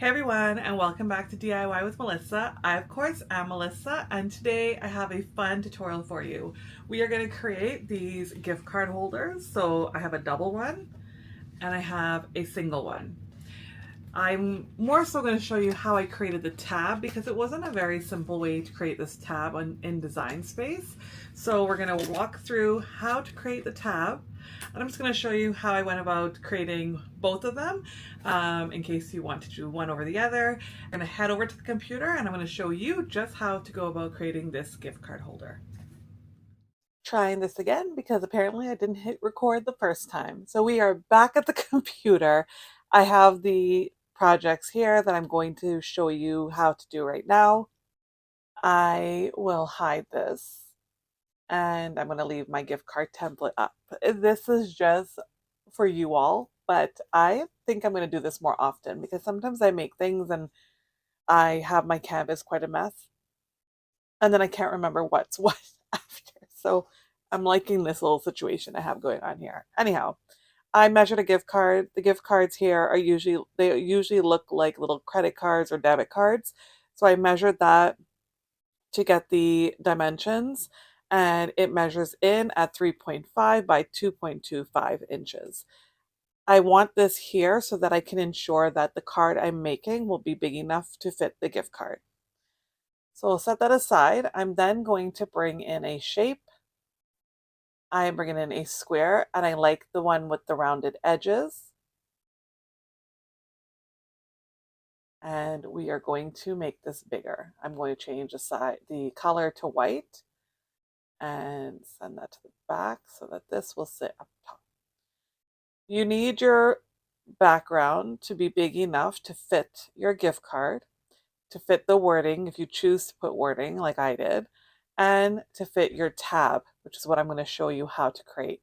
Hey everyone, and welcome back to DIY with Melissa. I, of course, am Melissa, and today I have a fun tutorial for you. We are going to create these gift card holders. So I have a double one and I have a single one. I'm more so going to show you how I created the tab because it wasn't a very simple way to create this tab in Design Space. So we're going to walk through how to create the tab, and I'm just going to show you how I went about creating both of them in case you want to do one over the other. I'm going to head over to the computer and I'm going to show you just how to go about creating this gift card holder. Trying this again because apparently I didn't hit record the first time. So we are back at the computer. I have the projects here that I'm going to show you how to do right now. I will hide this and I'm going to leave my gift card template up. This is just for you all, but I think I'm going to do this more often because sometimes I make things and I have my canvas quite a mess and then I can't remember what's what after. So I'm liking this little situation I have going on here. Anyhow, I measured a gift card. The gift cards here are they usually look like little credit cards or debit cards. So I measured that to get the dimensions, and it measures in at 3.5 by 2.25 inches. I want this here so that I can ensure that the card I'm making will be big enough to fit the gift card. So I'll set that aside. I'm then going to bring in a shape. I am bringing in a square, and I like the one with the rounded edges. And we are going to make this bigger. I'm going to change the color to white and send that to the back so that this will sit up top. You need your background to be big enough to fit your gift card, to fit the wording if you choose to put wording like I did, and to fit your tab, which is what I'm going to show you how to create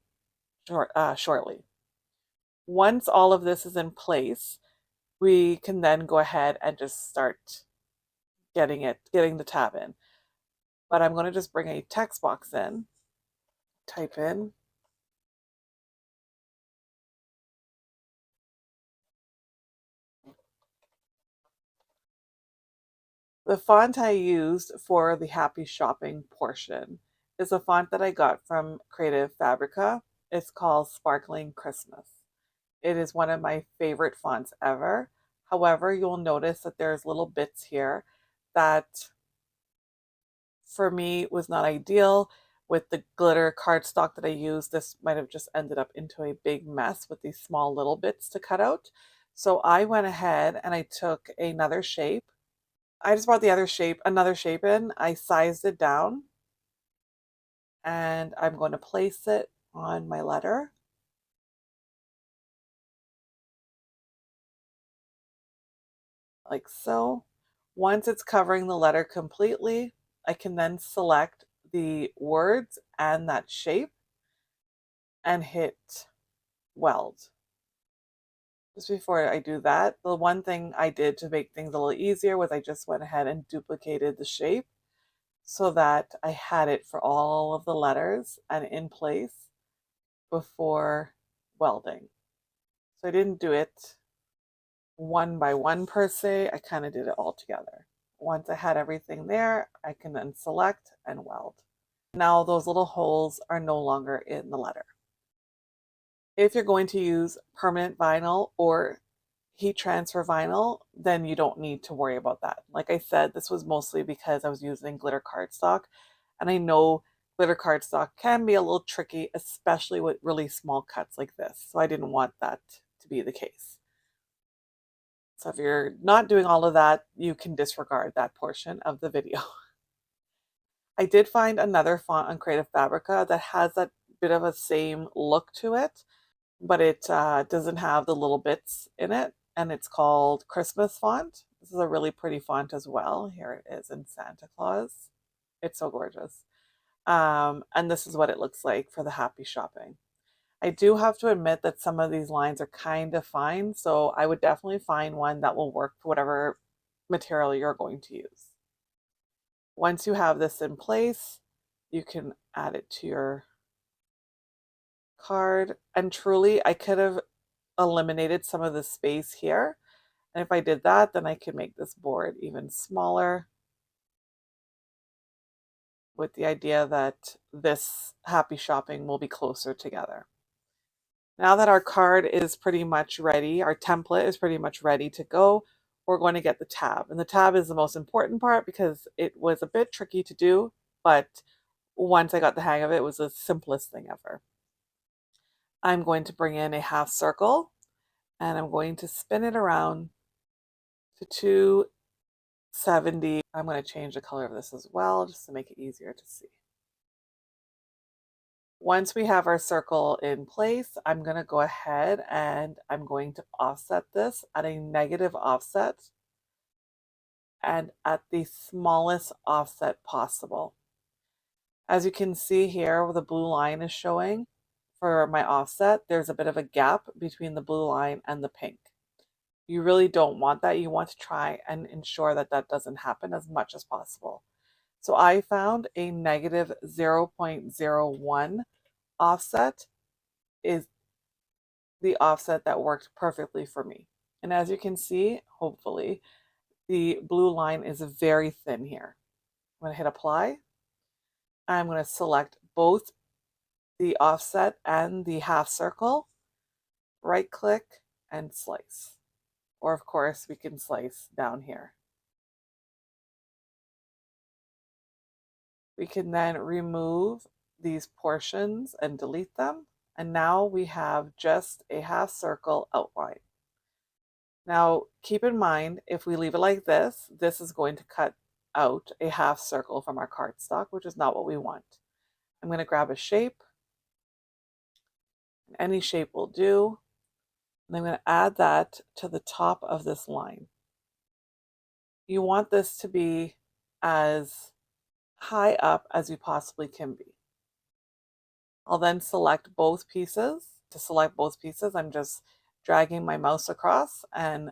shortly. Once all of this is in place, we can then go ahead and just start getting the tab in. But I'm going to just bring a text box in, type in the font I used for the happy shopping portion is a font that I got from Creative Fabrica. It's called Sparkling Christmas. It is one of my favorite fonts ever. However, you'll notice that there's little bits here that for me was not ideal. With the glitter cardstock that I used, this might have just ended up into a big mess with these small little bits to cut out. So I went ahead and I took another shape. I just brought another shape in. I sized it down and I'm going to place it on my letter. Like so. Once it's covering the letter completely, I can then select the words and that shape and hit weld. Just before I do that, the one thing I did to make things a little easier was I just went ahead and duplicated the shape so that I had it for all of the letters and in place before welding. So I didn't do it one by one per se, I kind of did it all together. Once I had everything there, I can then select and weld. Now those little holes are no longer in the letter. If you're going to use permanent vinyl or heat transfer vinyl, then you don't need to worry about that. Like I said, this was mostly because I was using glitter cardstock, and I know glitter cardstock can be a little tricky, especially with really small cuts like this. So I didn't want that to be the case. So if you're not doing all of that, you can disregard that portion of the video. I did find another font on Creative Fabrica that has that bit of a same look to it, but it doesn't have the little bits in it, and it's called Christmas font. This is a really pretty font as well. Here it is in Santa Claus. It's so gorgeous. And this is what it looks like for the happy shopping. I do have to admit that some of these lines are kind of fine, so I would definitely find one that will work for whatever material you're going to use. Once you have this in place, you can add it to your card. And truly, I could have eliminated some of the space here And if I did that, then I could make this board even smaller with the idea that this happy shopping will be closer together. Now that our card is pretty much ready, our template is pretty much ready to go, we're going to get the tab. And the tab is the most important part because it was a bit tricky to do, but once I got the hang of it, it was the simplest thing ever. I'm going to bring in a half circle and I'm going to spin it around to 270. I'm going to change the color of this as well just to make it easier to see. Once we have our circle in place, I'm going to go ahead and I'm going to offset this at a negative offset and at the smallest offset possible. As you can see here, where the blue line is showing for my offset, there's a bit of a gap between the blue line and the pink. You really don't want that. You want to try and ensure that that doesn't happen as much as possible. So I found a negative 0.01 offset is the offset that worked perfectly for me. And as you can see, hopefully, the blue line is very thin here. I'm going to hit apply. I'm going to select both the offset and the half circle, right click and slice. Or of course we can slice down here. We can then remove these portions and delete them. And now we have just a half circle outline. Now keep in mind, if we leave it like this, this is going to cut out a half circle from our cardstock, which is not what we want. I'm going to grab a shape. Any shape will do. And I'm going to add that to the top of this line. You want this to be as high up as you possibly can be. I'll then select both pieces. To select both pieces, I'm just dragging my mouse across and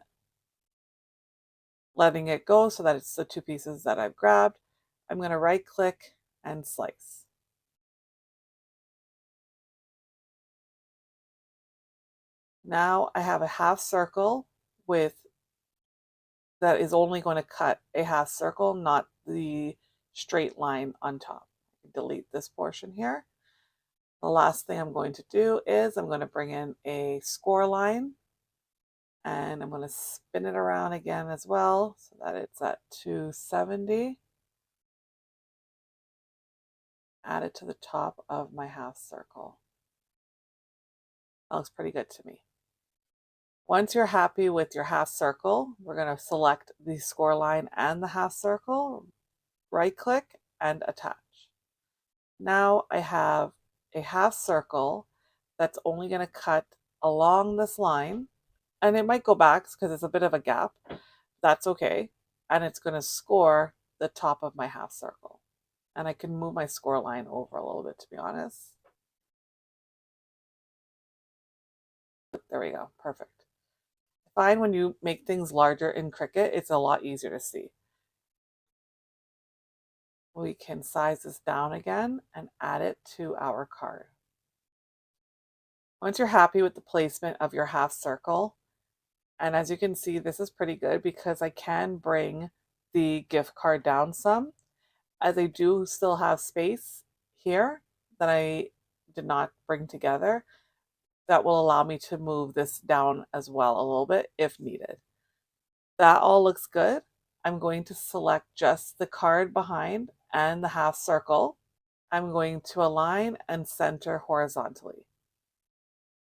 letting it go so that it's the two pieces that I've grabbed. I'm going to right click and slice. Now I have a half circle that is only going to cut a half circle, not the straight line on top. Delete this portion here. The last thing I'm going to do is I'm going to bring in a score line and I'm going to spin it around again as well so that it's at 270. Add it to the top of my half circle. That looks pretty good to me. Once you're happy with your half circle, we're going to select the score line and the half circle, right click and attach. Now I have a half circle that's only going to cut along this line, and it might go back because it's a bit of a gap. That's okay. And it's going to score the top of my half circle. And I can move my score line over a little bit, to be honest. There we go. Perfect. I find when you make things larger in Cricut, it's a lot easier to see. We can size this down again and add it to our card. Once you're happy with the placement of your half circle, and as you can see, this is pretty good because I can bring the gift card down some, as I do still have space here that I did not bring together. That will allow me to move this down as well a little bit if needed. That all looks good. I'm going to select just the card behind and the half circle. I'm going to align and center horizontally.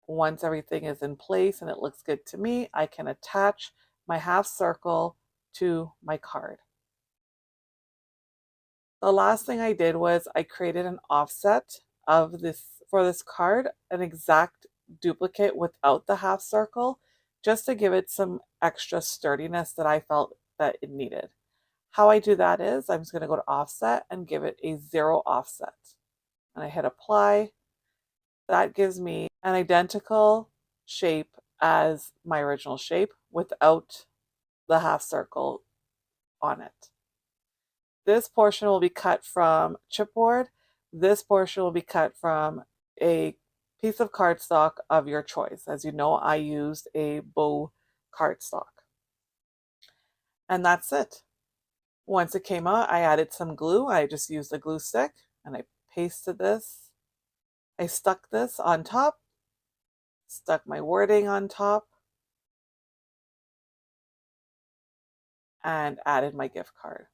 Once everything is in place and it looks good to me, I can attach my half circle to my card. The last thing I did was I created an offset of this for this card, an exact duplicate without the half circle, just to give it some extra sturdiness that I felt that it needed. How I do that is I'm just going to go to offset and give it a 0 offset. And I hit apply. That gives me an identical shape as my original shape without the half circle on it. This portion will be cut from chipboard. This portion will be cut from a piece of cardstock of your choice. As you know, I used a bow cardstock. And that's it. Once it came out, I added some glue. I just used a glue stick and I pasted this. I stuck this on top, stuck my wording on top, and added my gift card.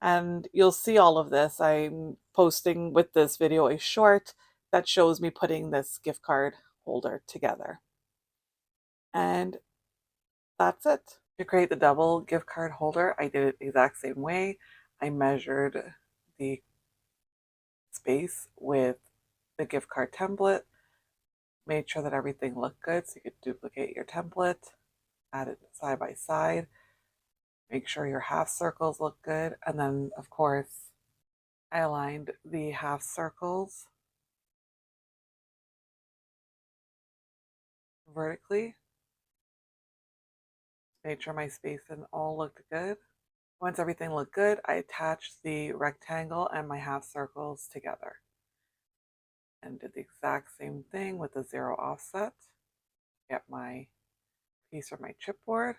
And you'll see all of this. I'm posting with this video a short that shows me putting this gift card holder together. And that's it. To create the double gift card holder, I did it the exact same way. I measured the space with the gift card template, made sure that everything looked good so you could duplicate your template, add it side by side, make sure your half circles look good, and then of course I aligned the half circles vertically, made sure my spacing all looked good. Once everything looked good, I attached the rectangle and my half circles together and did the exact same thing with the 0 offset. Get my piece from my chipboard,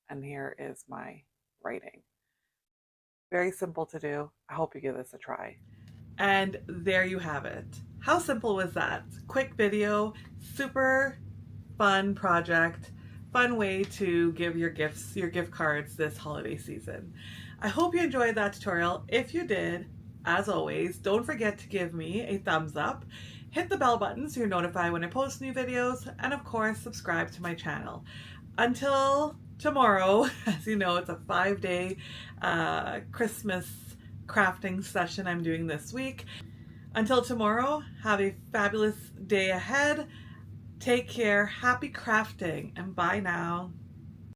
and here is my writing. Very simple to do. I hope you give this a try. And there you have it. How simple was that? Quick video, super fun project, fun way to give your gifts, your gift cards this holiday season. I hope you enjoyed that tutorial. If you did, as always, don't forget to give me a thumbs up, hit the bell button so you're notified when I post new videos, and of course, subscribe to my channel. Until tomorrow, as you know, it's a 5-day Christmas crafting session I'm doing this week. Until tomorrow, have a fabulous day ahead. Take care, happy crafting, and bye now.